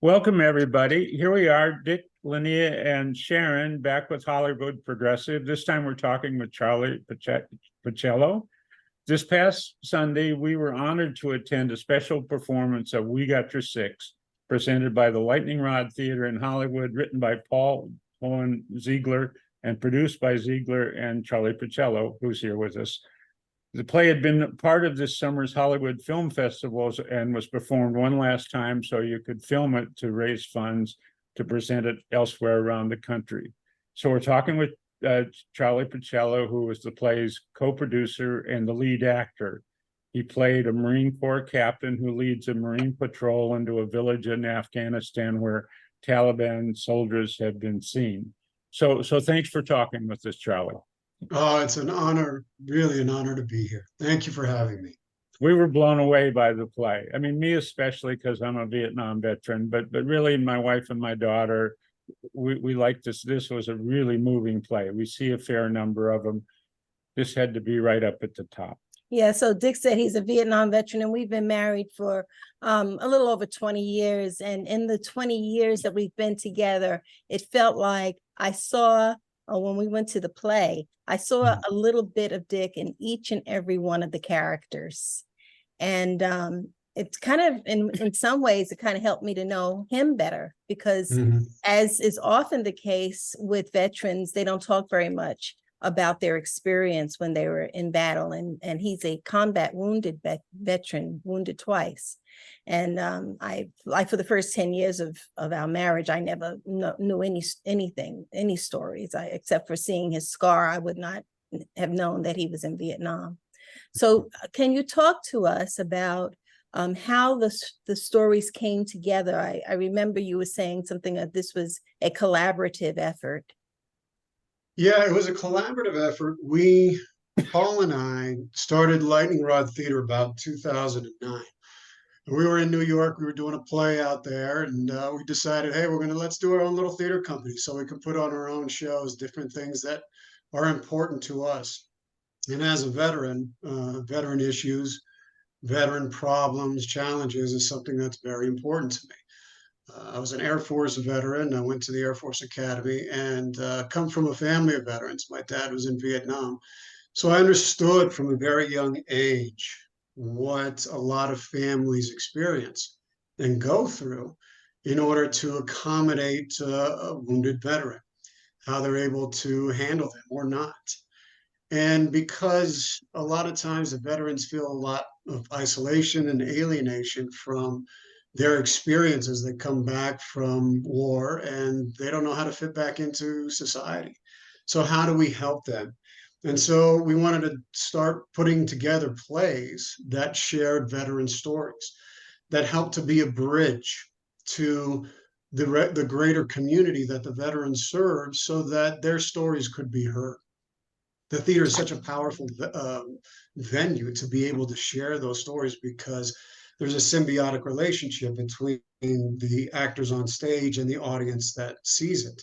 Welcome, everybody. Here we are, Dick, Linnea, and Sharon, back with Hollywood Progressive. This time we're talking with Charlie Pacello. This past Sunday, we were honored to attend a special performance of We Got Your Six, presented by the Lightning Rod Theater in Hollywood, written by Paul Owen Ziegler and produced by Ziegler and Charlie Pacello, who's here with us. The play had been part of this summer's Hollywood Film Festivals and was performed one last time so you could film it to raise funds to present it elsewhere around the country. So we're talking with Charlie Pacello, who was the play's co-producer and the lead actor. He played a Marine Corps captain who leads a Marine patrol into a village in Afghanistan where Taliban soldiers have been seen. So thanks for talking with us, Charlie. Oh, it's an honor, really an honor to be here. Thank you for having me. We were blown away by the play. I mean, me especially, because I'm a Vietnam veteran, but really my wife and my daughter, we liked this. This was a really moving play. We see a fair number of them. This had to be right up at the top. Yeah, so Dick said he's a Vietnam veteran, and we've been married for a little over 20 years. And in the 20 years that we've been together, it felt like I saw, when we went to the play, I saw a little bit of Dick in each and every one of the characters. And it's kind of, in some ways, it kind of helped me to know him better because as is often the case with veterans, they don't talk very much about their experience when they were in battle. And he's a combat wounded veteran, wounded twice. And for the first 10 years of our marriage, I never knew any stories, except for seeing his scar. I would not have known that he was in Vietnam. So can you talk to us about how the stories came together? I remember you were saying something that this was a collaborative effort. Yeah, it was a collaborative effort. Paul and I started Lightning Rod Theater about 2009. We were in New York. We were doing a play out there, and we decided, hey, let's do our own little theater company so we can put on our own shows, different things that are important to us. And as a veteran, veteran issues, veteran problems, challenges is something that's very important to me. I was an Air Force veteran. I went to the Air Force Academy and come from a family of veterans. My dad was in Vietnam. So I understood from a very young age what a lot of families experience and go through in order to accommodate a wounded veteran, how they're able to handle them or not. And because a lot of times the veterans feel a lot of isolation and alienation from their experiences that come back from war and they don't know how to fit back into society. So how do we help them? And so we wanted to start putting together plays that shared veteran stories that helped to be a bridge to the greater community that the veterans serve so that their stories could be heard. The theater is such a powerful venue to be able to share those stories because there's a symbiotic relationship between the actors on stage and the audience that sees it.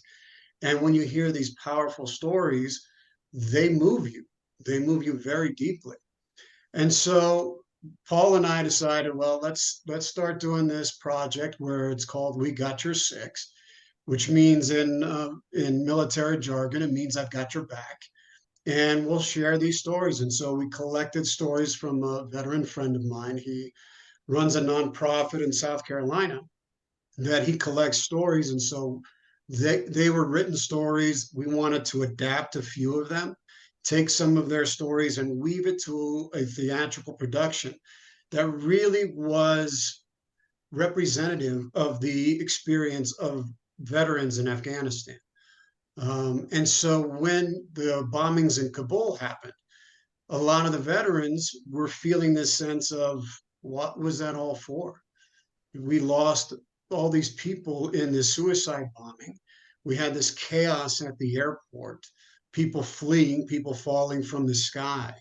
And when you hear these powerful stories, they move you. They move you very deeply. And so Paul and I decided, well, let's start doing this project where it's called We Got Your Six, which means in military jargon, it means I've got your back. And we'll share these stories. And so we collected stories from a veteran friend of mine. He runs a nonprofit in South Carolina that he collects stories. And so they were written stories. We wanted to adapt a few of them, take some of their stories and weave it to a theatrical production that really was representative of the experience of veterans in Afghanistan. And so when the bombings in Kabul happened, a lot of the veterans were feeling this sense of, what was that all for? We lost all these people in this suicide bombing. We had this chaos at the airport, people fleeing, people falling from the sky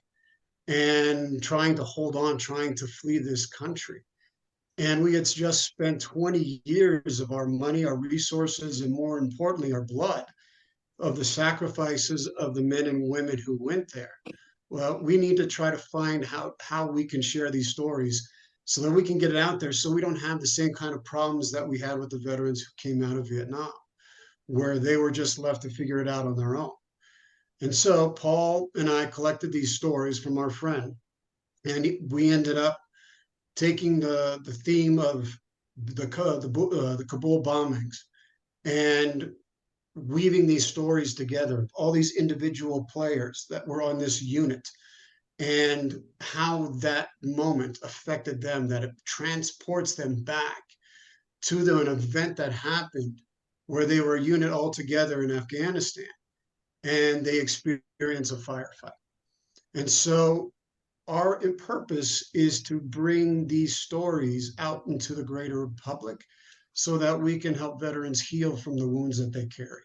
and trying to hold on, trying to flee this country. And we had just spent 20 years of our money, our resources, and more importantly, our blood, of the sacrifices of the men and women who went there. Well, we need to try to find how we can share these stories so that we can get it out there so we don't have the same kind of problems that we had with the veterans who came out of Vietnam, where they were just left to figure it out on their own. And so Paul and I collected these stories from our friend, and we ended up taking the theme of the Kabul bombings and weaving these stories together, all these individual players that were on this unit, and how that moment affected them, that it transports them back to an event that happened where they were a unit all together in Afghanistan, and they experience a firefight. And so our purpose is to bring these stories out into the greater public so that we can help veterans heal from the wounds that they carry.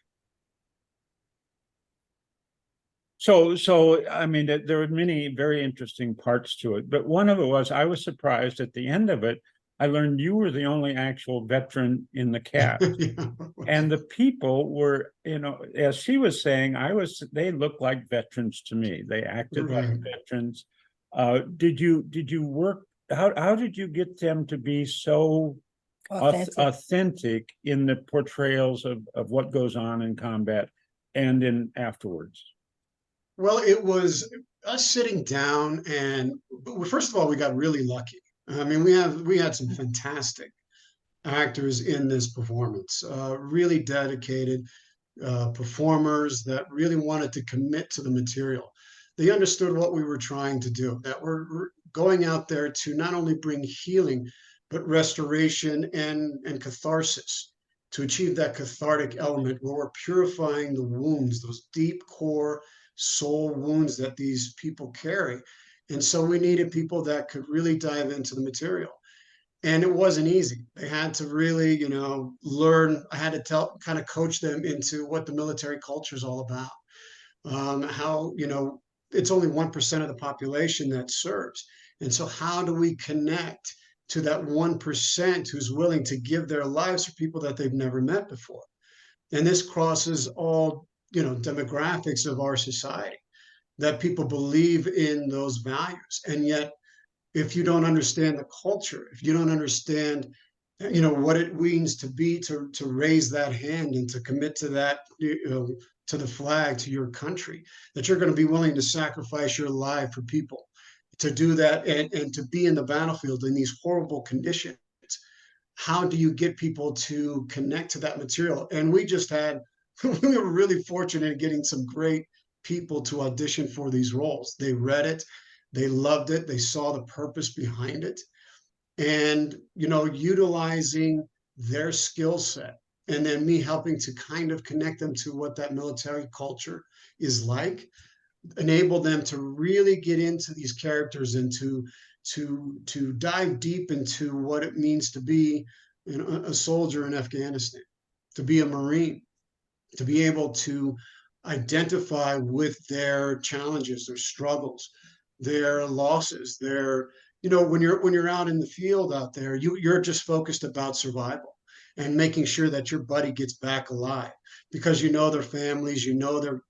So I mean, there were many very interesting parts to it, but one of it was I was surprised at the end of it. I learned you were the only actual veteran in the cast. Yeah. And the people were, as she was saying, they looked like veterans to me. They acted like Right. veterans. Did you work, how did you get them to be so authentic in the portrayals of what goes on in combat and in afterwards? Well, it was us sitting down, and first of all, we got really lucky. I mean, we had some fantastic actors in this performance, really dedicated performers that really wanted to commit to the material. They understood what we were trying to do, that we're going out there to not only bring healing, but restoration and catharsis, to achieve that cathartic element where we're purifying the wounds, those deep core soul wounds that these people carry. And so we needed people that could really dive into the material. And it wasn't easy. They had to really, learn. I had to kind of coach them into what the military culture is all about. How, it's only 1% of the population that serves. And so how do we connect to that 1% who's willing to give their lives for people that they've never met before? And this crosses all, demographics of our society, that people believe in those values. And yet, if you don't understand the culture, if you don't understand, what it means to raise that hand and to commit to that, to the flag, to your country, that you're going to be willing to sacrifice your life for people, to do that, and to be in the battlefield in these horrible conditions. How do you get people to connect to that material? And we just had, we were really fortunate in getting some great people to audition for these roles. They read it, they loved it, they saw the purpose behind it, and utilizing their skill set, and then me helping to kind of connect them to what that military culture is like, enable them to really get into these characters and to dive deep into what it means to be a soldier in Afghanistan, to be a Marine, to be able to identify with their challenges, their struggles, their losses, their, when you're out in the field out there, you're just focused about survival and making sure that your buddy gets back alive, because their families,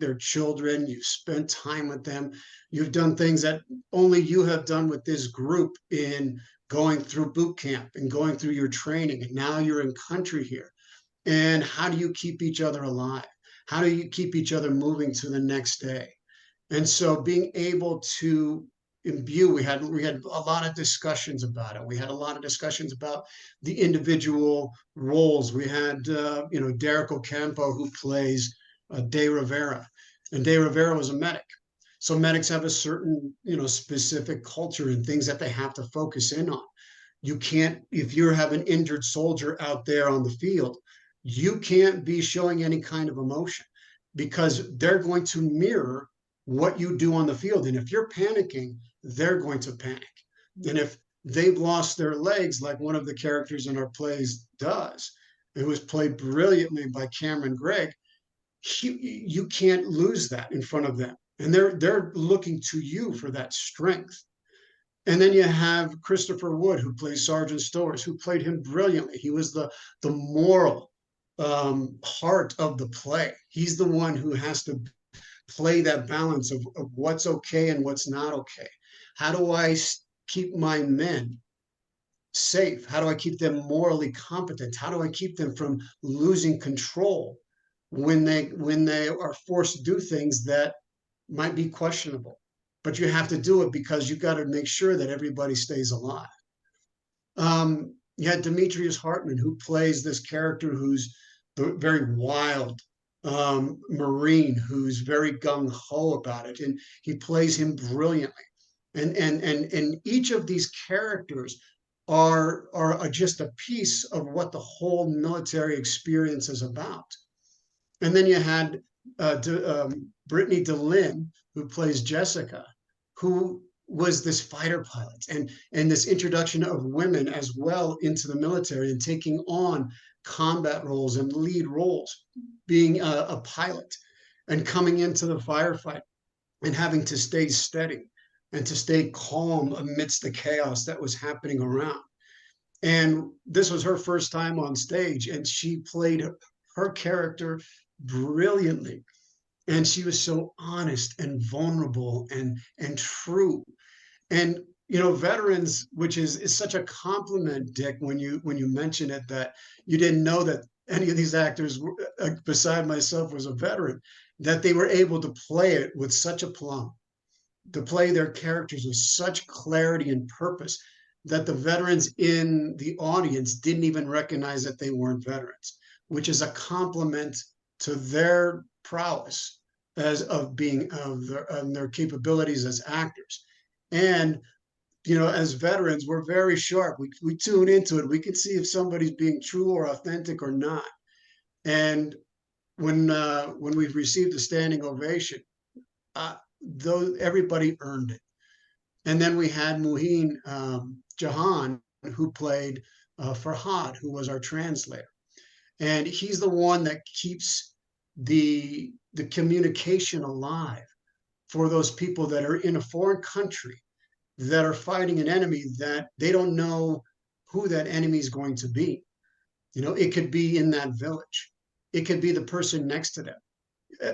their children, you've spent time with them, you've done things that only you have done with this group in going through boot camp and going through your training, and now you're in country here. And how do you keep each other alive? How do you keep each other moving to the next day? And so being able to imbue, we had a lot of discussions about it. We had a lot of discussions about the individual roles. We had, Derek Ocampo, who plays De Rivera, and De Rivera was a medic. So medics have a certain, specific culture and things that they have to focus in on. You can't, if you have an injured soldier out there on the field, you can't be showing any kind of emotion, because they're going to mirror what you do on the field. And if you're panicking, they're going to panic. And if they've lost their legs, like one of the characters in our plays does, it was played brilliantly by Cameron Gregg, you can't lose that in front of them. And they're looking to you for that strength. And then you have Christopher Wood, who plays Sergeant Stowers, who played him brilliantly. He was the moral heart of the play. He's the one who has to play that balance of what's okay and what's not okay. How do I keep my men safe? How do I keep them morally competent? How do I keep them from losing control when they are forced to do things that might be questionable? But you have to do it because you got to make sure that everybody stays alive. You had Demetrius Hartman, who plays this character who's the very wild Marine, who's very gung ho about it, and he plays him brilliantly. And each of these characters are just a piece of what the whole military experience is about. And then you had Brittany DeLynn, who plays Jessica, who was this fighter pilot, and this introduction of women as well into the military and taking on combat roles and lead roles, being a pilot and coming into the firefight and having to stay steady and to stay calm amidst the chaos that was happening around. And this was her first time on stage, and she played her character brilliantly. And she was so honest and vulnerable and true. And you know, veterans, which is such a compliment, Dick, when you mention it, that you didn't know that any of these actors, beside myself, was a veteran, that they were able to play it with such aplomb, to play their characters with such clarity and purpose, that the veterans in the audience didn't even recognize that they weren't veterans, which is a compliment to their prowess as of being of their capabilities as actors. And you know, as veterans, we're very sharp. We tune into it. We can see if somebody's being true or authentic or not. And when we've received a standing ovation, though everybody earned it. And then we had Muheen Jahan, who played Farhad, who was our translator. And he's the one that keeps the communication alive for those people that are in a foreign country that are fighting an enemy that they don't know who that enemy is going to be. You know, it could be in that village. It could be the person next to them.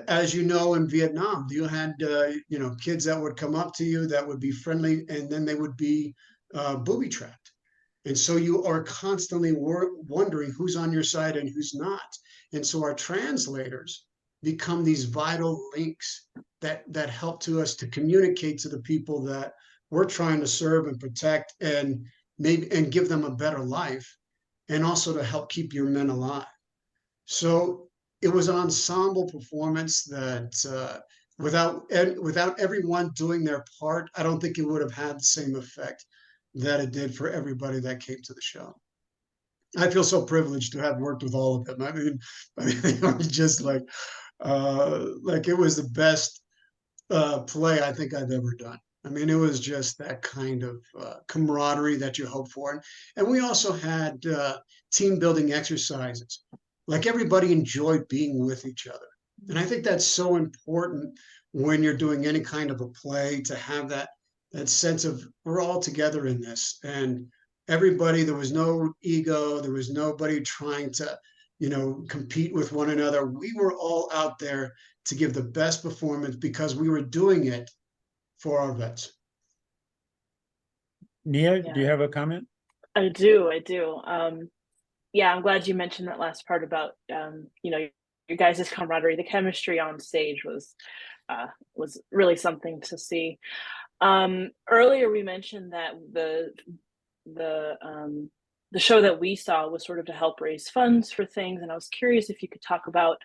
As you know, in Vietnam, you had, you know, kids that would come up to you that would be friendly, and then they would be booby trapped. And so you are constantly wondering who's on your side and who's not. And so our translators become these vital links that help to us to communicate to the people that we're trying to serve and protect, and maybe and give them a better life, and also to help keep your men alive. So it was an ensemble performance that without everyone doing their part, I don't think it would have had the same effect that it did for everybody that came to the show. I feel so privileged to have worked with all of them. I mean they were just like it was the best play I think I've ever done. I mean, it was just that kind of camaraderie that you hope for. And we also had team building exercises. Like, everybody enjoyed being with each other. And I think that's so important when you're doing any kind of a play, to have that sense of we're all together in this. And everybody, there was no ego, there was nobody trying to, you know, compete with one another. We were all out there to give the best performance because we were doing it for our vets. Nia, Yeah. do you have a comment? I do. Yeah, I'm glad you mentioned that last part about, you know, your guys' camaraderie. The chemistry on stage was really something to see. Earlier we mentioned that the show that we saw was sort of to help raise funds for things, and I was curious if you could talk about,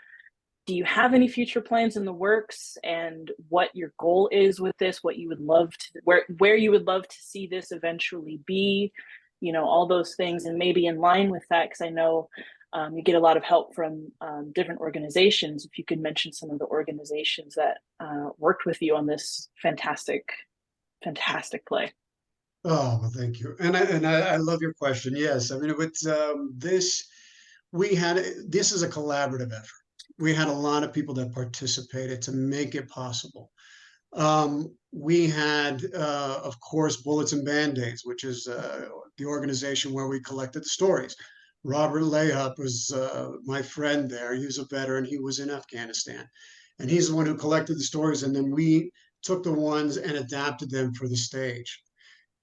do you have any future plans in the works, and what your goal is with this, what you would love to, where you would love to see this eventually be, you know, all those things. And maybe in line with that, because I know you get a lot of help from different organizations, if you could mention some of the organizations that worked with you on this fantastic play. Oh, well, thank you. And I love your question. Yes, I mean, with this, this is a collaborative effort. We had a lot of people that participated to make it possible. We had, of course, Bullets and Band-Aids, which is the organization where we collected the stories. Robert Layup was my friend there. He was a veteran. He was in Afghanistan. And he's the one who collected the stories. And then we took the ones and adapted them for the stage.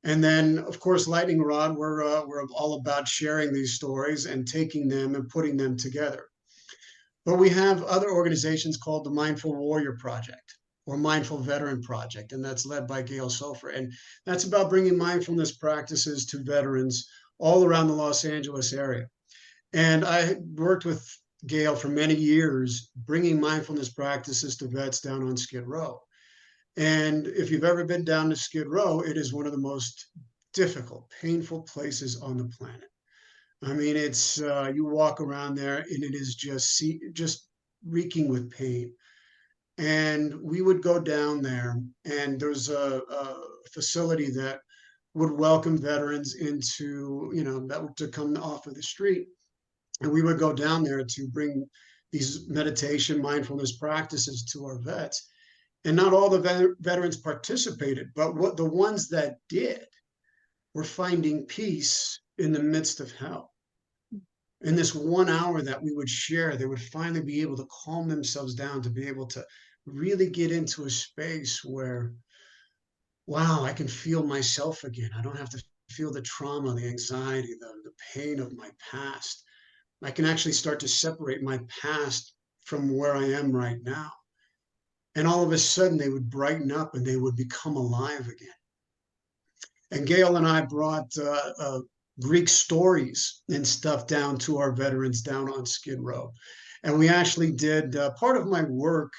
And then, of course, Lightning Rod, we're all about sharing these stories and taking them and putting them together. But we have other organizations called the Mindful Warrior Project or Mindful Veteran Project, and that's led by Gail Sofer. And that's about bringing mindfulness practices to veterans all around the Los Angeles area. And I worked with Gail for many years, bringing mindfulness practices to vets down on Skid Row. And if you've ever been down to Skid Row, it is one of the most difficult, painful places on the planet. I mean, it's you walk around there and it is just reeking with pain. And we would go down there, and there's a facility that would welcome veterans into, that to come off of the street. And we would go down there to bring these meditation, mindfulness practices to our vets. And not all the veterans participated, but what the ones that did were finding peace in the midst of hell. In this 1 hour that we would share, they would finally be able to calm themselves down, to be able to really get into a space where, wow, I can feel myself again. I don't have to feel the trauma, the anxiety, the pain of my past. I can actually start to separate my past from where I am right now. And all of a sudden they would brighten up and they would become alive again. And Gail and I brought Greek stories and stuff down to our veterans down on Skid Row. And we actually did, part of my work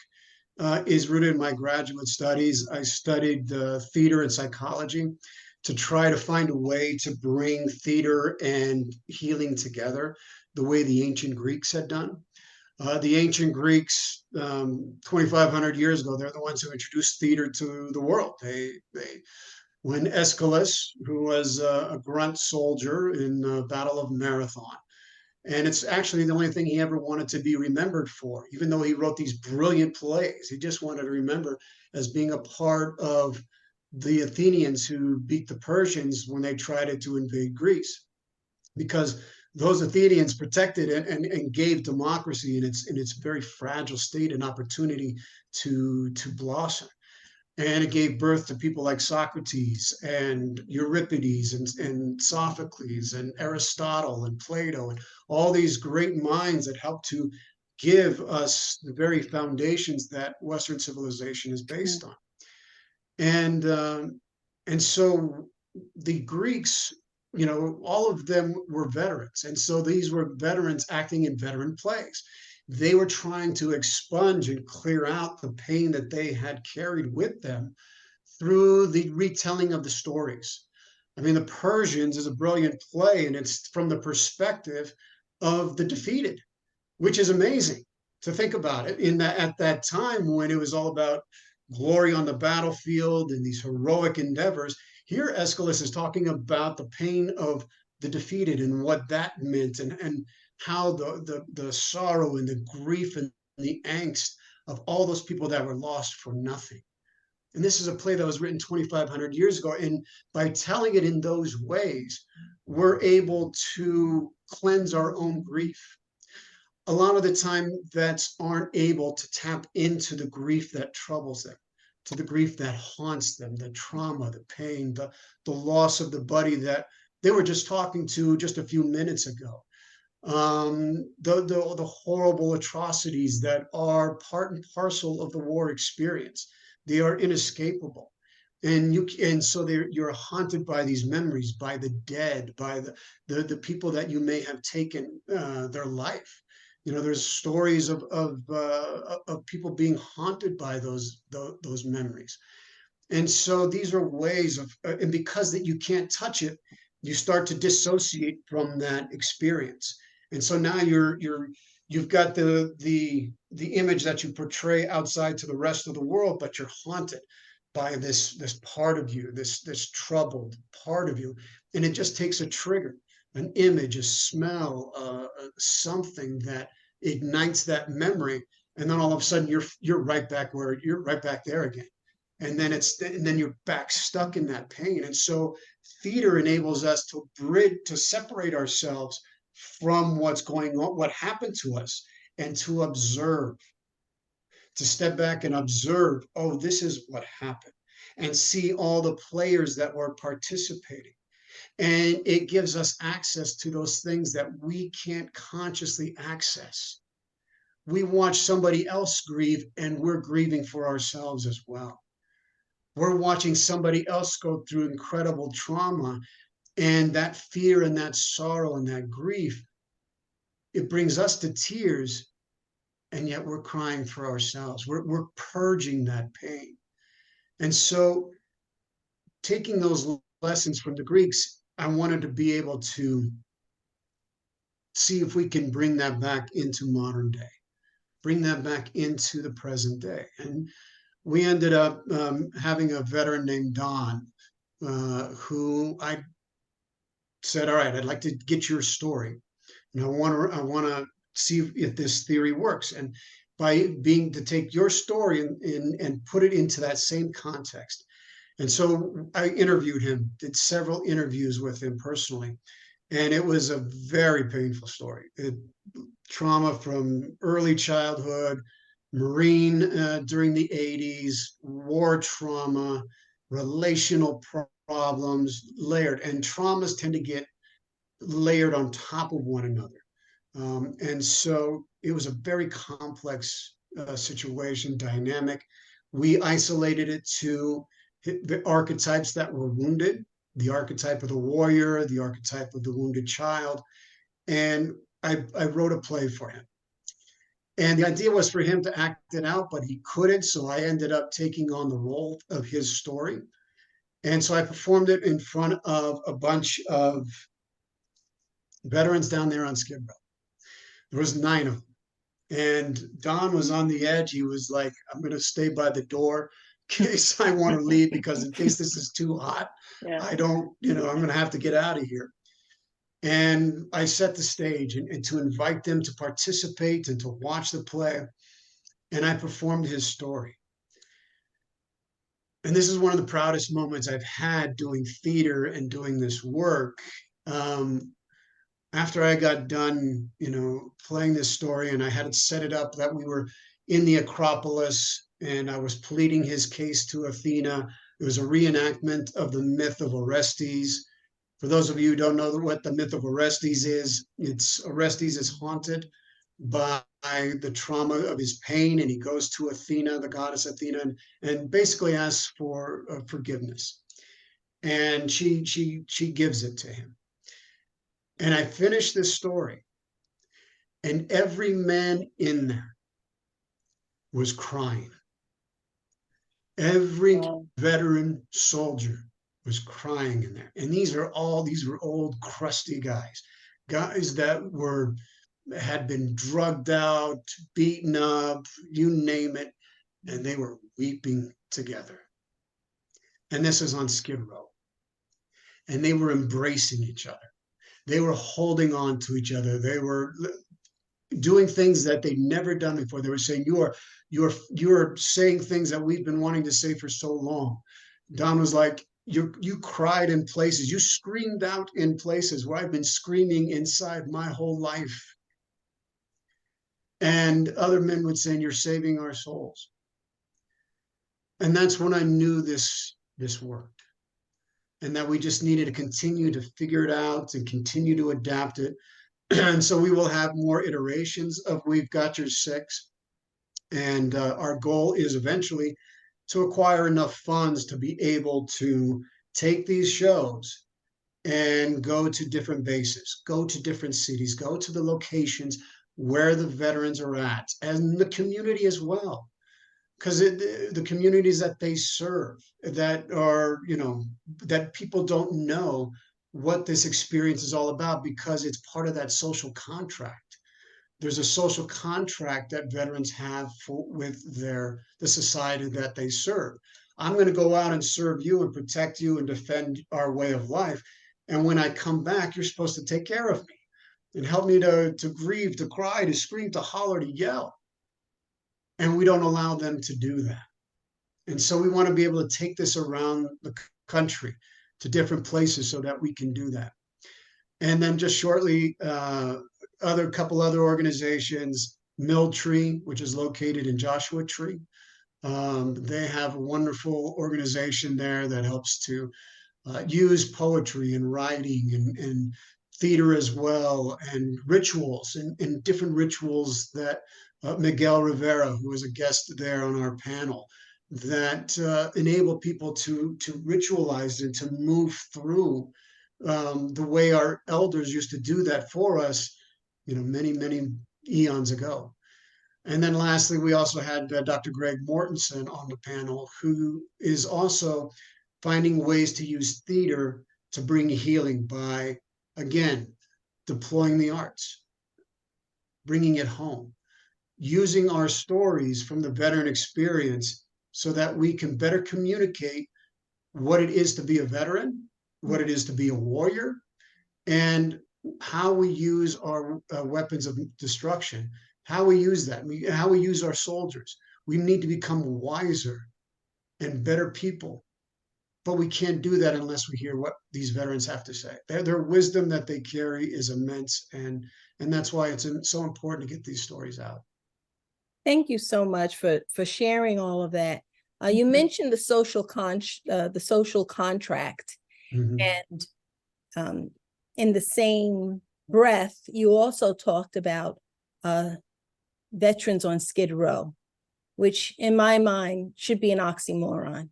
is rooted in my graduate studies. I studied theater and psychology to try to find a way to bring theater and healing together the way the ancient Greeks had done. The ancient Greeks, 2,500 years ago, they're the ones who introduced theater to the world. When Aeschylus, who was a grunt soldier in the Battle of Marathon, and it's actually the only thing he ever wanted to be remembered for, even though he wrote these brilliant plays. He just wanted to remember as being a part of the Athenians who beat the Persians when they tried to invade Greece, because those Athenians protected it and gave democracy in its very fragile state an opportunity to blossom. And it gave birth to people like Socrates and Euripides and Sophocles and Aristotle and Plato and all these great minds that helped to give us the very foundations that Western civilization is based on. And so the Greeks, all of them were veterans. And so these were veterans acting in veteran plays. They were trying to expunge and clear out the pain that they had carried with them through the retelling of the stories. I mean, The Persians is a brilliant play, and it's from the perspective of the defeated, which is amazing to think about it. At that time when it was all about glory on the battlefield and these heroic endeavors, here Aeschylus is talking about the pain of the defeated and what that meant, and how the sorrow and the grief and the angst of all those people that were lost for nothing. And this is a play that was written 2,500 years ago. And by telling it in those ways, we're able to cleanse our own grief. A lot of the time, vets aren't able to tap into the grief that troubles them, to the grief that haunts them, the trauma, the pain, the loss of the buddy that they were just talking to just a few minutes ago. The horrible atrocities that are part and parcel of the war experience. They are inescapable. And so you're haunted by these memories, by the dead, by the people that you may have taken their life. There's stories of people being haunted by those memories. And so these are ways of, and because that you can't touch it, you start to dissociate from that experience. And so now you've got the image that you portray outside to the rest of the world, but you're haunted by this part of you, this troubled part of you. And it just takes a trigger, an image, a smell, something that ignites that memory. And then all of a sudden you're right back there again. And then you're back stuck in that pain. And so theater enables us to separate ourselves from what's going on, what happened to us, and to observe, to step back and observe, oh, this is what happened. and see all the players that were participating. And it gives us access to those things that we can't consciously access. We watch somebody else grieve and we're grieving for ourselves as well. We're watching somebody else go through incredible trauma, and that fear and that sorrow and that grief, it brings us to tears, and yet we're crying for ourselves. We're purging that pain. And so, taking those lessons from the Greeks, I wanted to be able to see if we can bring that back into modern day, bring that back into the present day. And we ended up having a veteran named Don, who I said, all right, I'd like to get your story. And I want to see if this theory works. And by being to take your story and put it into that same context. And so I interviewed him, did several interviews with him personally. And it was a very painful story. Trauma from early childhood, Marine during the 80s, war trauma, relational problems, layered. And traumas tend to get layered on top of one another. And so it was a very complex situation, dynamic. We isolated it to the archetypes that were wounded, the archetype of the warrior, the archetype of the wounded child. And I wrote a play for him. And the idea was for him to act it out, but he couldn't. So I ended up taking on the role of his story. And so I performed it in front of a bunch of veterans down there on Skid Row. There was 9 of them. And Don was on the edge. He was like, I'm going to stay by the door in case I want to leave, because in case this is too hot, I don't, I'm going to have to get out of here. And I set the stage and to invite them to participate and to watch the play. And I performed his story. And this is one of the proudest moments I've had doing theater and doing this work. After I got done, playing this story, and I had set it up that we were in the Acropolis and I was pleading his case to Athena. It was a reenactment of the myth of Orestes. For those of you who don't know what the myth of Orestes is, Orestes is haunted by the trauma of his pain, and he goes to Athena, the goddess Athena, and basically asks for forgiveness. And she gives it to him. And I finished this story, and every man in there was crying. Every veteran soldier was crying in there. And these were old, crusty guys that had been drugged out, beaten up, you name it, and they were weeping together. And this is on Skid Row. And they were embracing each other. They were holding on to each other. They were doing things that they'd never done before. They were saying, you're saying things that we've been wanting to say for so long. Don was like, you cried in places. You screamed out in places where I've been screaming inside my whole life. And other men would say, you're saving our souls. And that's when I knew this worked. And that we just needed to continue to figure it out and continue to adapt it. And so we will have more iterations of We've Got Your Six. And our goal is eventually to acquire enough funds to be able to take these shows and go to different bases, go to different cities, go to the locations where the veterans are at, and the community as well. Because the communities that they serve, that are, that people don't know what this experience is all about, because it's part of that social contract. There's a social contract that veterans have with the society that they serve. I'm going to go out and serve you and protect you and defend our way of life. And when I come back, you're supposed to take care of me and help me to grieve, to cry, to scream, to holler, to yell. And we don't allow them to do that. And so we want to be able to take this around the country to different places so that we can do that. And then just shortly, couple other organizations, Mill Tree, which is located in Joshua Tree, They have a wonderful organization there that helps to use poetry and writing and theater as well, and rituals and different rituals that Miguel Rivera, who was a guest there on our panel, that enable people to ritualize and to move through the way our elders used to do that for us, many, many eons ago. And then lastly, we also had Dr. Greg Mortensen on the panel, who is also finding ways to use theater to bring healing by, again, deploying the arts, bringing it home, using our stories from the veteran experience so that we can better communicate what it is to be a veteran, what it is to be a warrior, and how we use our weapons of destruction, how we use that, how we use our soldiers. We need to become wiser and better people, but we can't do that unless we hear what these veterans have to say. Their wisdom that they carry is immense, and that's why it's so important to get these stories out. Thank you so much for sharing all of that. You mentioned the social contract, and in the same breath, you also talked about veterans on Skid Row, which in my mind should be an oxymoron.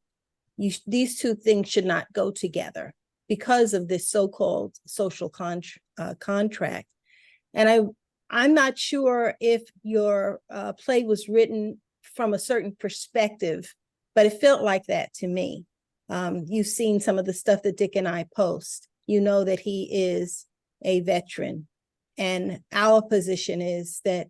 These two things should not go together because of this so-called social contract. And I'm not sure if your play was written from a certain perspective, but it felt like that to me. You've seen some of the stuff that Dick and I post. You know that he is a veteran. And our position is that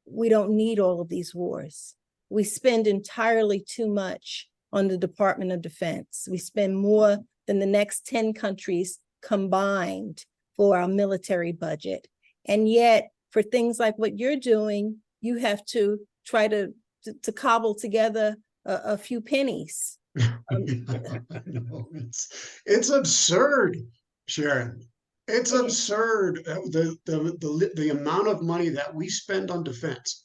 we don't need all of these wars. We spend entirely too much on the Department of Defense. We spend more than the next 10 countries combined for our military budget. And yet, for things like what you're doing, you have to try to cobble together a few pennies. No, it's absurd, Sharon. It's absurd, the amount of money that we spend on defense,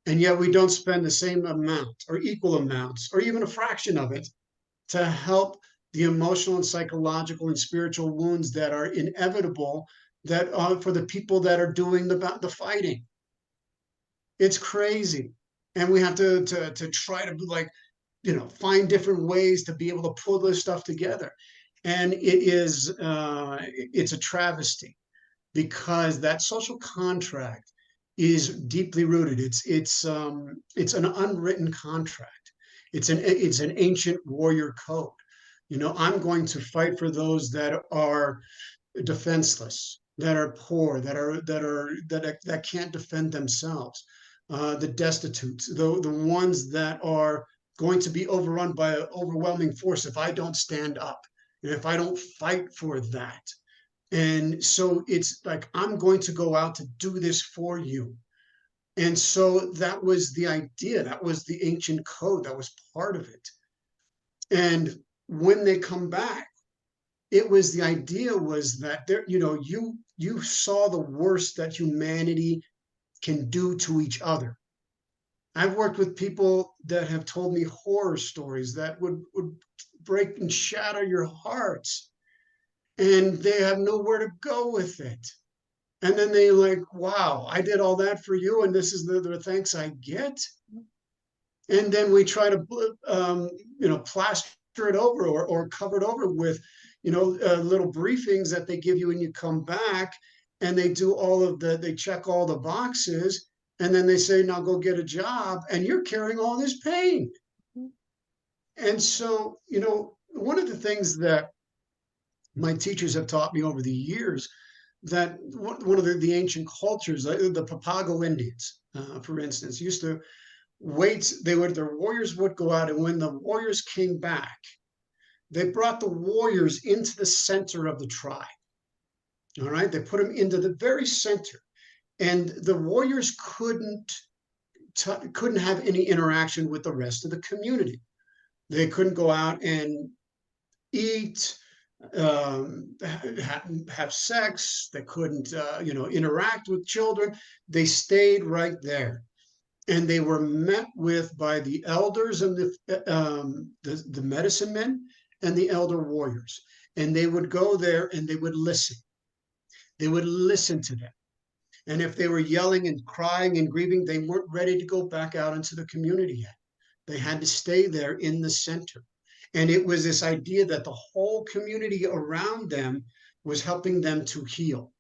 and yet we don't spend the same amount or equal amounts or even a fraction of it to help the emotional and psychological and spiritual wounds that are inevitable that for the people that are doing the fighting. It's crazy, and we have to try to find different ways to be able to pull this stuff together. And it's a travesty, because that social contract is deeply rooted. It's an unwritten contract. It's an ancient warrior code. I'm going to fight for those that are defenseless, that are poor, that can't defend themselves, the destitute, the ones that are going to be overrun by an overwhelming force if I don't stand up and if I don't fight for that. And so it's like, I'm going to go out to do this for you. And so that was the idea. That was the ancient code. That was part of it. And when they come back, the idea was that you saw the worst that humanity can do to each other. I've worked with people that have told me horror stories that would break and shatter your hearts, and they have nowhere to go with it. And then they like, wow, I did all that for you, and this is the thanks I get. And then we try to plaster it over or cover it over with little briefings that they give you when you come back, and they do they check all the boxes, and then they say, now go get a job, and you're carrying all this pain. And so, one of the things that my teachers have taught me over the years, that one of the ancient cultures, the Papago Indians, for instance, used to wait. Their warriors would go out, and when the warriors came back, they brought the warriors into the center of the tribe. All right, they put them into the very center, and the warriors couldn't have any interaction with the rest of the community. They couldn't go out and eat, have sex. They couldn't, interact with children. They stayed right there. and they were met with by the elders and the medicine men and the elder warriors. And they would go there and they would listen. They would listen to them. And if they were yelling and crying and grieving, they weren't ready to go back out into the community yet. They had to stay there in the center. And it was this idea that the whole community around them was helping them to heal,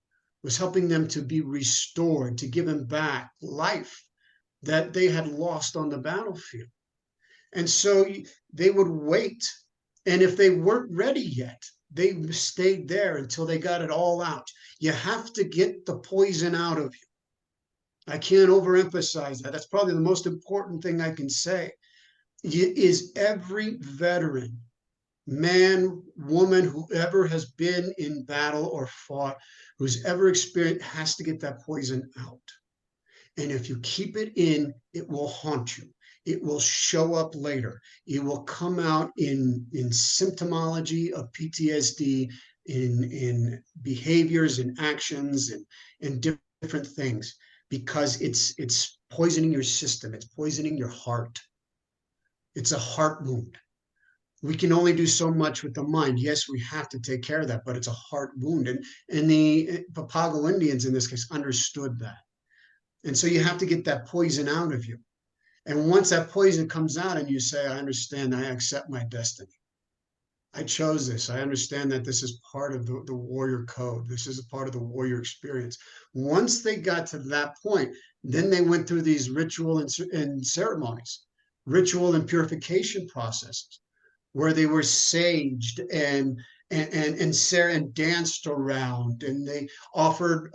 was helping them to be restored, to give them back life that they had lost on the battlefield. And so they would wait. And if they weren't ready yet, they stayed there until they got it all out. You have to get the poison out of you. I can't overemphasize that. That's probably the most important thing I can say. Is every veteran, man, woman, whoever has been in battle or fought, who's ever experienced, has to get that poison out. And if you keep it in, it will haunt you. It will show up later. It will come out in symptomology of PTSD, in behaviors and actions and different things, because it's poisoning your system. It's poisoning your heart. It's a heart wound. We can only do so much with the mind. Yes, we have to take care of that, but it's a heart wound. And the Papago Indians in this case understood that. And so you have to get that poison out of you. And once that poison comes out and you say, I understand, I accept my destiny. I chose this. I understand that this is part of the warrior code. This is a part of the warrior experience. Once they got to that point, then they went through these ritual and ceremonies, ritual and purification processes, where they were saged and danced around, and they offered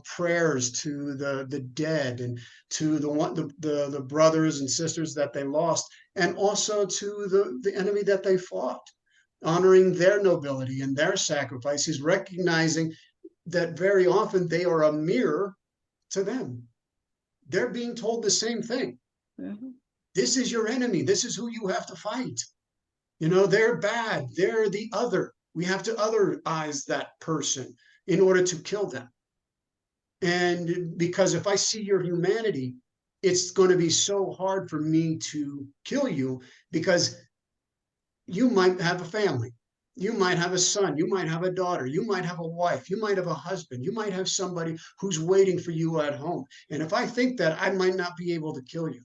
prayers to the dead and to the brothers and sisters that they lost, and also to the enemy that they fought, honoring their nobility and their sacrifices, recognizing that very often they are a mirror to them. They're being told the same thing. Mm-hmm. This is your enemy. This is who you have to fight. You know, they're bad. They're the other. We have to otherize that person in order to kill them. And because if I see your humanity, it's going to be so hard for me to kill you, because you might have a family. You might have a son. You might have a daughter. You might have a wife. You might have a husband. You might have somebody who's waiting for you at home. And if I think that, I might not be able to kill you.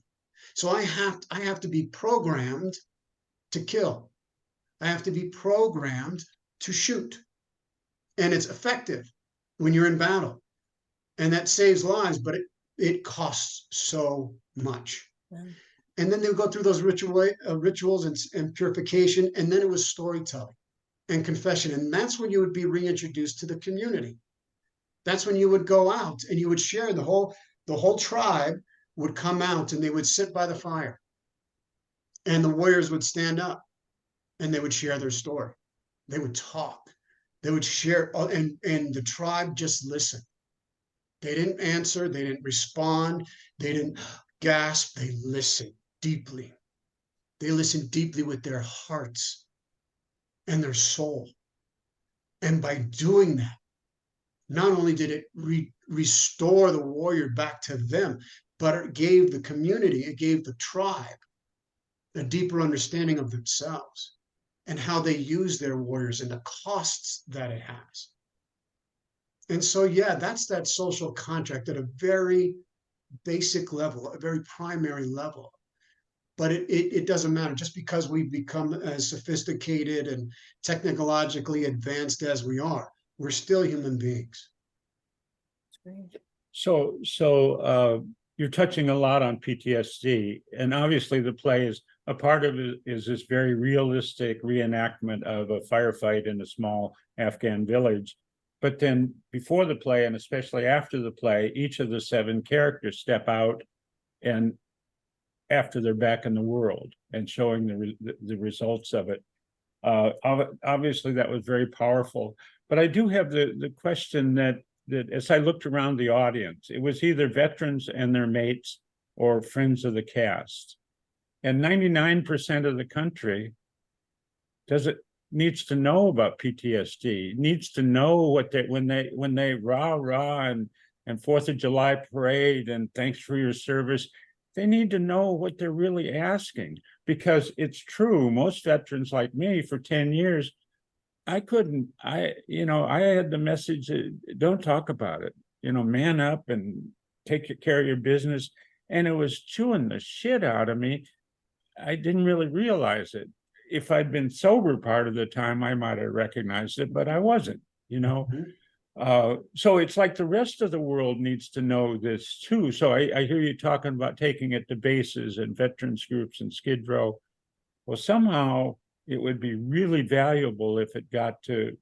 So I have to be programmed to kill. I have to be programmed to shoot. And it's effective when you're in battle. And that saves lives, but it costs so much. Yeah. And then they would go through those rituals and purification, and then it was storytelling and confession. And that's when you would be reintroduced to the community. That's when you would go out and you would share. The whole tribe would come out and they would sit by the fire. And the warriors would stand up and they would share their story. They would talk. They would share, and the tribe just listened. They didn't answer. They didn't respond. They didn't gasp. They listened deeply. They listened deeply with their hearts and their soul. And by doing that, not only did it restore the warrior back to them, but it gave the community, it gave the tribe a deeper understanding of themselves and how they use their warriors and the costs that it has. And so, yeah, that's that social contract at a very basic level, a very primary level. But it doesn't matter. Just because we've become as sophisticated and technologically advanced as we are, we're still human beings. So you're touching a lot on PTSD, and obviously the play is a part of it is this very realistic reenactment of a firefight in a small Afghan village. But then before the play, and especially after the play, each of the 7 characters step out, and after they're back in the world and showing the results of it. Obviously, that was very powerful. But I do have the question that as I looked around the audience, it was either veterans and their mates or friends of the cast. And 99% of the country needs to know about PTSD, needs to know what when they rah and and 4th of July parade and thanks for your service. They need to know what they're really asking, because it's true. Most veterans like me for 10 years, I had the message, don't talk about it, man up and take care of your business. And it was chewing the shit out of me. I didn't really realize it. If I'd been sober part of the time, I might have recognized it, but I wasn't, So it's like the rest of the world needs to know this too. So I hear you talking about taking it to bases and veterans groups and Skid Row. Well, somehow it would be really valuable if it got to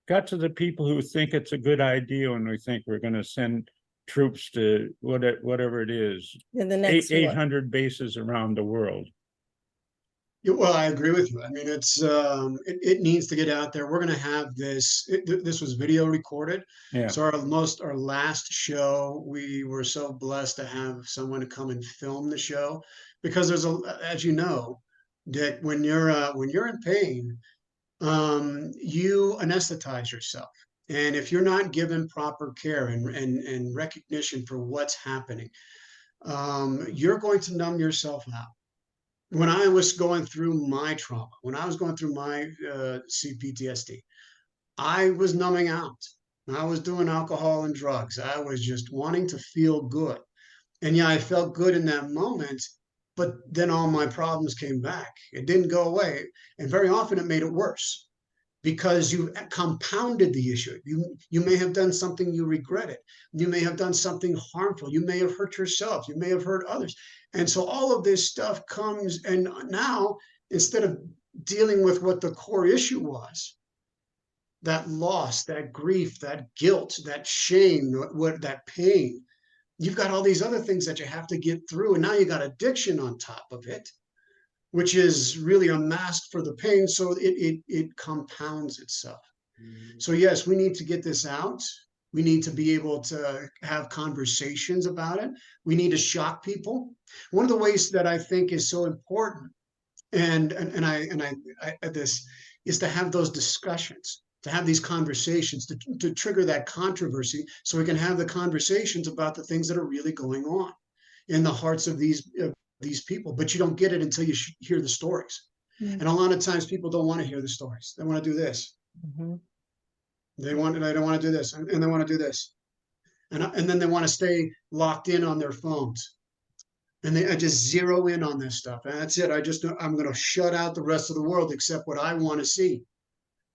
the people who think it's a good idea when we think we're going to send troops to whatever it is, In the next war. 800 bases around the world. Yeah, well, I agree with you. I mean, it needs to get out there. We're going to have this. This was video recorded. Yeah. So our last show, we were so blessed to have someone to come and film the show, because as you know, Dick, when you're in pain, you anesthetize yourself. And if you're not given proper care and recognition for what's happening, you're going to numb yourself out. When I was going through my trauma, when I was going through my CPTSD, I was numbing out. I was doing alcohol and drugs. I was just wanting to feel good. And yeah, I felt good in that moment, but then all my problems came back. It didn't go away. And very often it made it worse, because you compounded the issue. You may have done something you regretted. You may have done something harmful. You may have hurt yourself. You may have hurt others. And so all of this stuff comes, and now instead of dealing with what the core issue was, that loss, that grief, that guilt, that shame, that pain, you've got all these other things that you have to get through. And now you got addiction on top of it, which is really a mask for the pain. So it compounds itself. So yes, we need to get this out. We need to be able to have conversations about it. We need to shock people. One of the ways that I think is so important, and this is to have those discussions, to have these conversations, to trigger that controversy, so we can have the conversations about the things that are really going on in the hearts of these people. But you don't get it until you hear the stories. And a lot of times people don't want to hear the stories. They want to do this. They don't want to do this, and they want to do this, and then they want to stay locked in on their phones, and I just zero in on this stuff, and that's it. I'm going to shut out the rest of the world except what I want to see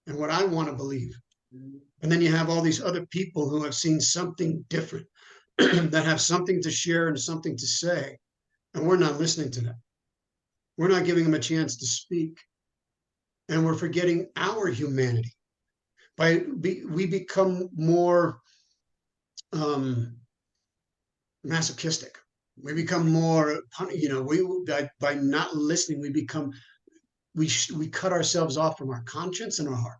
and what I want to believe. And then you have all these other people who have seen something different, that have something to share and something to say, and we're not listening to them. We're not giving them a chance to speak, and we're forgetting our humanity. We become more masochistic. We become more, by not listening, we cut ourselves off from our conscience and our heart.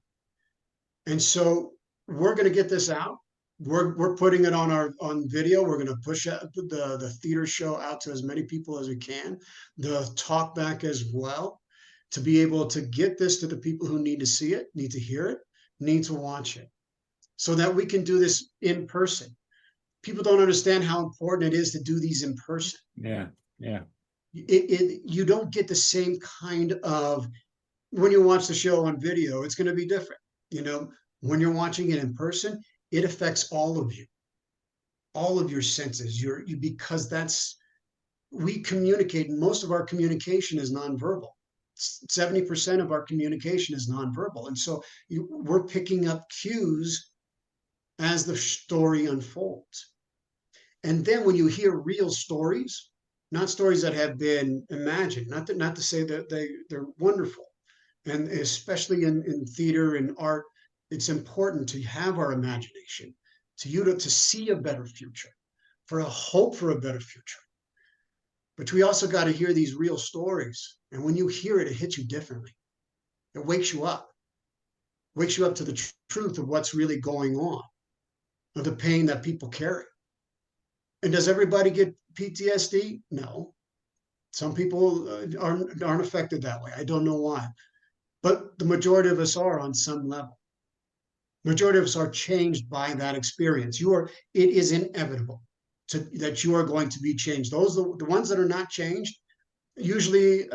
And so we're going to get this out. We're putting it on video. We're going to push the theater show out to as many people as we can, the talk back as well, to be able to get this to the people who need to see it, need to hear it, need to watch it, so that we can do this in person. People don't understand how important it is to do these in person. Yeah. You don't get the same kind of, when you watch the show on video, it's going to be different. When you're watching it in person, it affects all of you, all of your senses. Because we communicate. Most of our communication is nonverbal. 70% of our communication is nonverbal. And so we're picking up cues as the story unfolds. And then when you hear real stories, not stories that have been imagined, not to say that they're wonderful, and especially in theater and art, it's important to have our imagination, to see a better future, for a hope for a better future. But we also got to hear these real stories. And when you hear it, it hits you differently. It wakes you up to the truth of what's really going on, of the pain that people carry. And does everybody get PTSD? No. Some people aren't affected that way. I don't know why. But the majority of us are on some level. Majority of us are changed by that experience. It is inevitable that you are going to be changed. The ones that are not changed, usually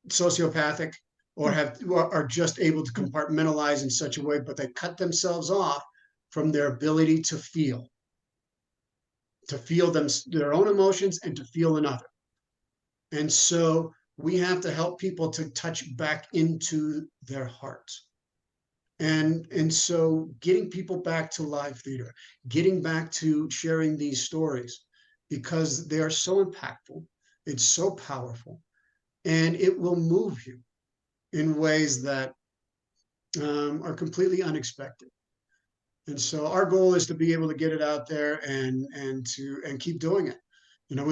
sociopathic, or are just able to compartmentalize in such a way, but they cut themselves off from their ability to feel their own emotions and to feel another. And so we have to help people to touch back into their hearts. And so getting people back to live theater, getting back to sharing these stories, because they are so impactful, it's so powerful, and it will move you in ways that are completely unexpected. And so our goal is to be able to get it out there and keep doing it. You know,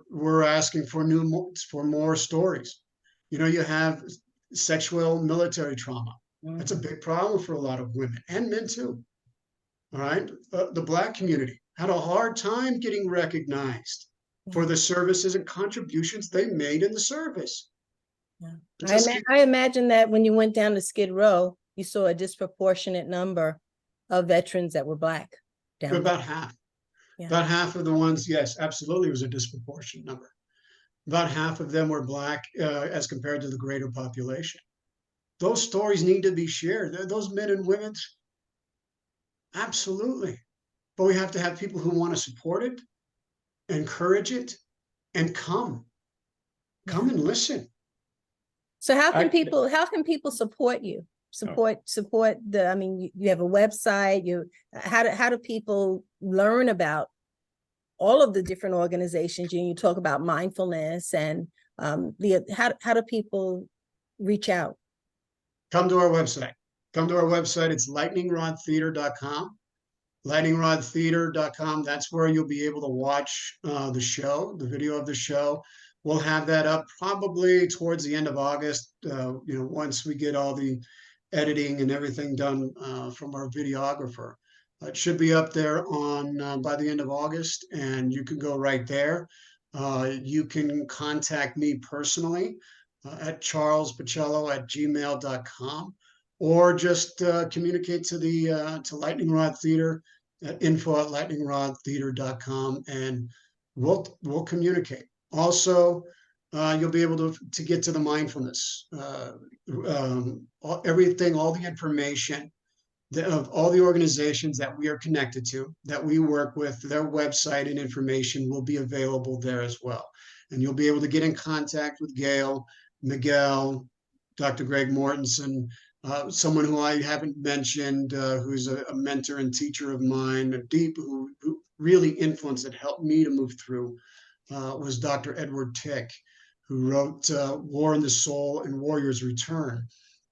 we're asking for more stories. You know, you have sexual military trauma. That's a big problem for a lot of women and men too. All right. The Black community had a hard time getting recognized for the services and contributions they made in the service. Yeah. I imagine that when you went down to Skid Row, you saw a disproportionate number of veterans that were Black down there. About half. Yeah. About half of the ones, yes, absolutely, was a disproportionate number. About half of them were Black as compared to the greater population. Those stories need to be shared. Those men and women, absolutely. But we have to have people who want to support it, encourage it, and come and listen. So how can people support you? Support I mean, you have a website. How do people learn about all of the different organizations? You talk about mindfulness and how do people reach out? Come to our website. It's lightningrodtheater.com. Lightningrodtheater.com. That's where you'll be able to watch the show, the video of the show. We'll have that up probably towards the end of August. Once we get all the editing and everything done from our videographer. It should be up there by the end of August, and you can go right there. You can contact me personally at charlespacello@gmail.com, or just communicate to Lightning Rod Theater at info@lightningrodtheater.com, and we'll communicate. Also, you'll be able to get to the mindfulness, everything, all the information of all the organizations that we are connected to, that we work with. Their website and information will be available there as well. And you'll be able to get in contact with Gail, Miguel, Dr. Greg Mortensen, someone who I haven't mentioned, who's a mentor and teacher of mine, who really influenced and helped me to move through, was Dr. Edward Tick, who wrote War in the Soul and Warrior's Return.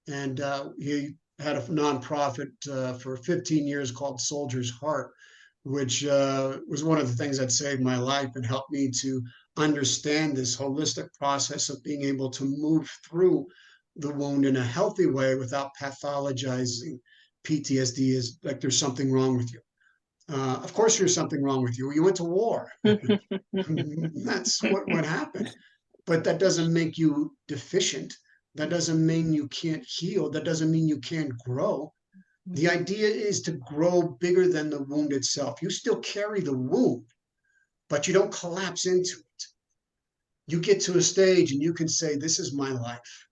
And he had a nonprofit for 15 years called Soldier's Heart, which was one of the things that saved my life and helped me to understand this holistic process of being able to move through the wound in a healthy way without pathologizing PTSD as like there's something wrong with you. Of course there's something wrong with you. You went to war. That's what happened. But that doesn't make you deficient. That doesn't mean you can't heal. That doesn't mean you can't grow. The idea is to grow bigger than the wound itself. You still carry the wound, but you don't collapse into it. You get to a stage and you can say, this is my life.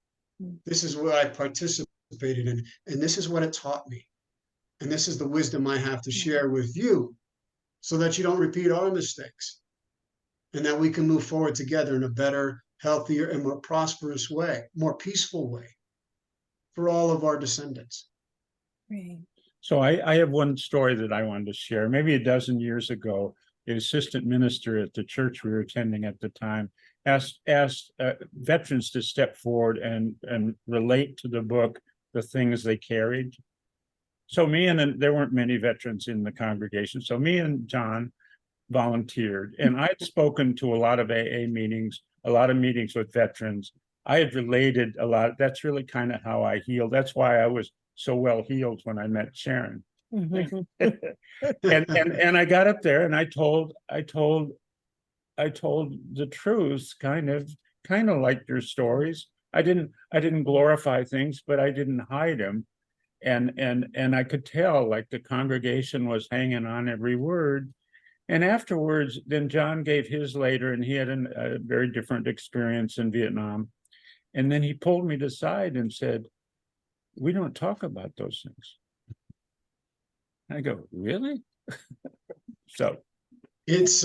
This is what I participated in, and this is what it taught me. And this is the wisdom I have to share with you so that you don't repeat our mistakes, and that we can move forward together in a better, healthier, and more prosperous way, more peaceful way for all of our descendants. Right. So I have one story that I wanted to share. Maybe a dozen years ago, the assistant minister at the church we were attending at the time asked veterans to step forward and relate to the book the things they carried. So there weren't many veterans in the congregation. So me and John volunteered, and I'd spoken to a lot of AA meetings, a lot of meetings with veterans. I had related a lot. That's really kind of how I healed. That's why I was so well healed when I met Sharon. and I got up there and I told the truth, kind of like your stories. I didn't glorify things, but I didn't hide them. And I could tell like the congregation was hanging on every word. And afterwards, then John gave his later, and he had a very different experience in Vietnam. And then he pulled me to the side and said, "We don't talk about those things." I go, "Really?" So it's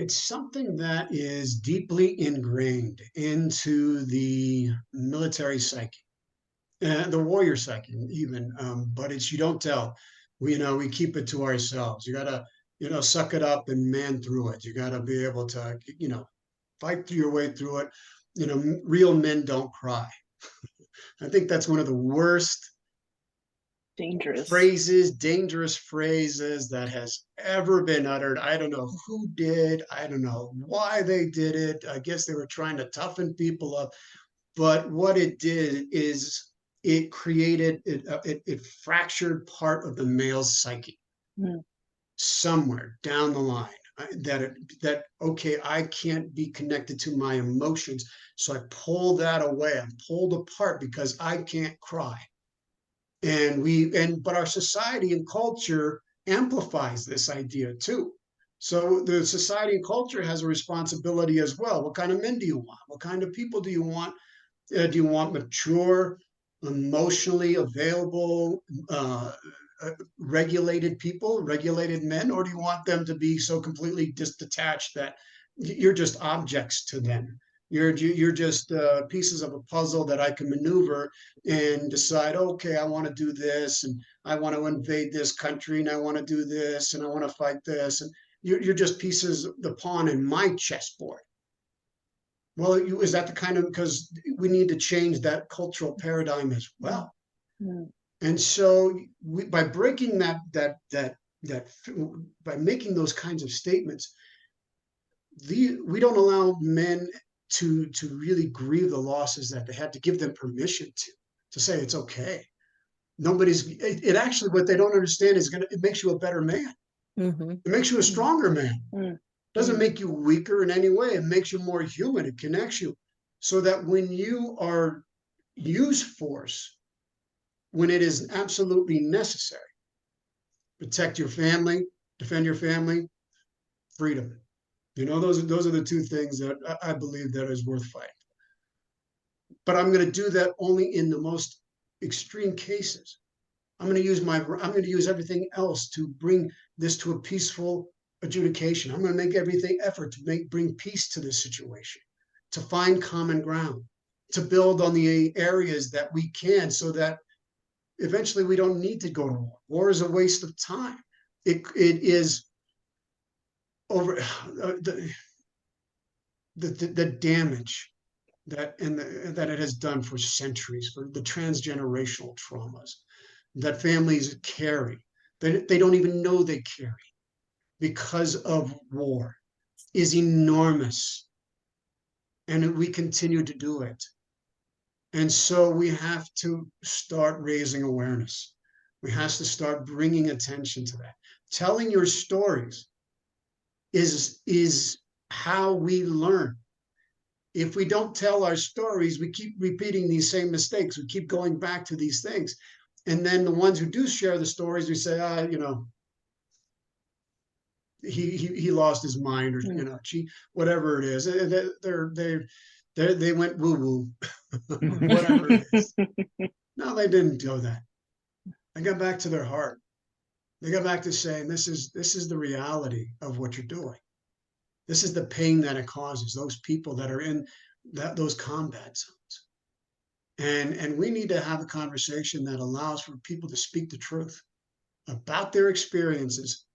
something that is deeply ingrained into the military psyche, the warrior psyche even. But it's, you don't tell. We keep it to ourselves. You gotta, suck it up and man through it. You gotta be able to, fight through your way through it. Real men don't cry. I think that's one of the worst Dangerous. dangerous phrases that has ever been uttered. I don't know who did. I don't know why they did it. I guess they were trying to toughen people up. But what it did is it created, it fractured part of the male's psyche Mm. somewhere down the line. That okay, I can't be connected to my emotions, so I pull that away. I'm pulled apart because I can't cry. But our society and culture amplifies this idea too. So the society and culture has a responsibility as well. What kind of men do you want? What kind of people do you want? Do you want mature, emotionally available, regulated people, regulated men, or do you want them to be so completely detached that you're just objects to them? You're just pieces of a puzzle that I can maneuver and decide, okay, I want to do this, and I want to invade this country, and I want to do this, and I want to fight this, and you're just pieces, the pawn in my chessboard. Well, is that the kind of, because we need to change that cultural paradigm as well. Mm. And so by breaking by making those kinds of statements, we don't allow men to really grieve the losses that they had, to give them permission to say it's okay. It actually, what they don't understand is it makes you a better man. Mm-hmm. It makes you a stronger man. Mm. Doesn't make you weaker in any way. It makes you more human. It connects you so that when you are use force, when it is absolutely necessary, protect your family, defend your family, freedom. Those are the two things that I believe that is worth fighting. But I'm going to do that only in the most extreme cases. I'm going to use everything else to bring this to a peaceful adjudication. I'm going to make everything effort to bring peace to this situation, to find common ground, to build on the areas that we can, so that eventually we don't need to go to war. War is a waste of time. It is over the damage that it has done for centuries, for the transgenerational traumas that families carry, that they don't even know they carry because of war, is enormous. And we continue to do it. And so we have to start raising awareness. We have to start bringing attention to that. Telling your stories is how we learn. If we don't tell our stories, we keep repeating these same mistakes. We keep going back to these things. And then the ones who do share the stories, we say, he lost his mind, or whatever it is. They went woo woo, whatever it is. No, they didn't do that. They got back to their heart. They got back to saying, this is the reality of what you're doing. This is the pain that it causes those people that are in those combat zones. And we need to have a conversation that allows for people to speak the truth about their experiences,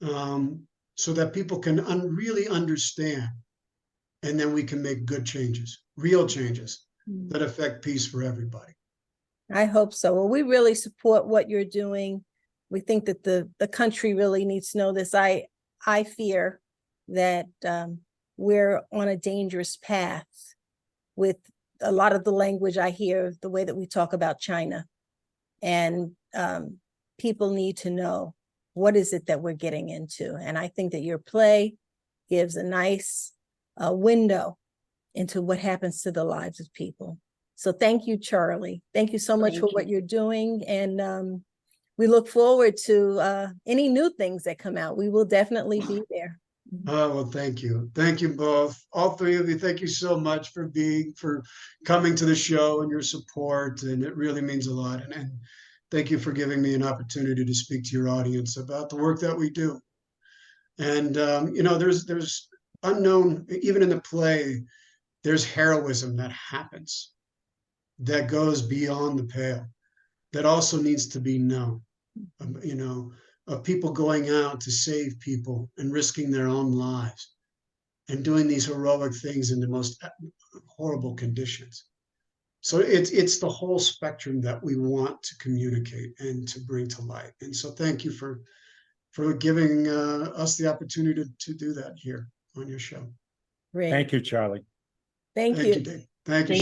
so that people can really understand. And then we can make good changes, real changes that affect peace for everybody. I hope so. Well, we really support what you're doing. We think that the country really needs to know this. I fear that we're on a dangerous path with a lot of the language I hear, the way that we talk about China. And people need to know, what is it that we're getting into? And I think that your play gives a nice window into what happens to the lives of people. So thank you, Charlie. Thank you so much for Thank what you. you're doing. And we look forward to any new things that come out. We will definitely be there. Oh, well, thank you. Thank you both. All three of you, thank you so much for coming to the show and your support. And it really means a lot. And thank you for giving me an opportunity to speak to your audience about the work that we do. And, there's unknown, even in the play, there's heroism that happens that goes beyond the pale, that also needs to be known. Of people going out to save people and risking their own lives and doing these heroic things in the most horrible conditions. So it's the whole spectrum that we want to communicate and to bring to light. And so thank you for giving us the opportunity to do that here on your show. Great. Thank you, Charlie. Thank Thank you. you, Dave. Thank you.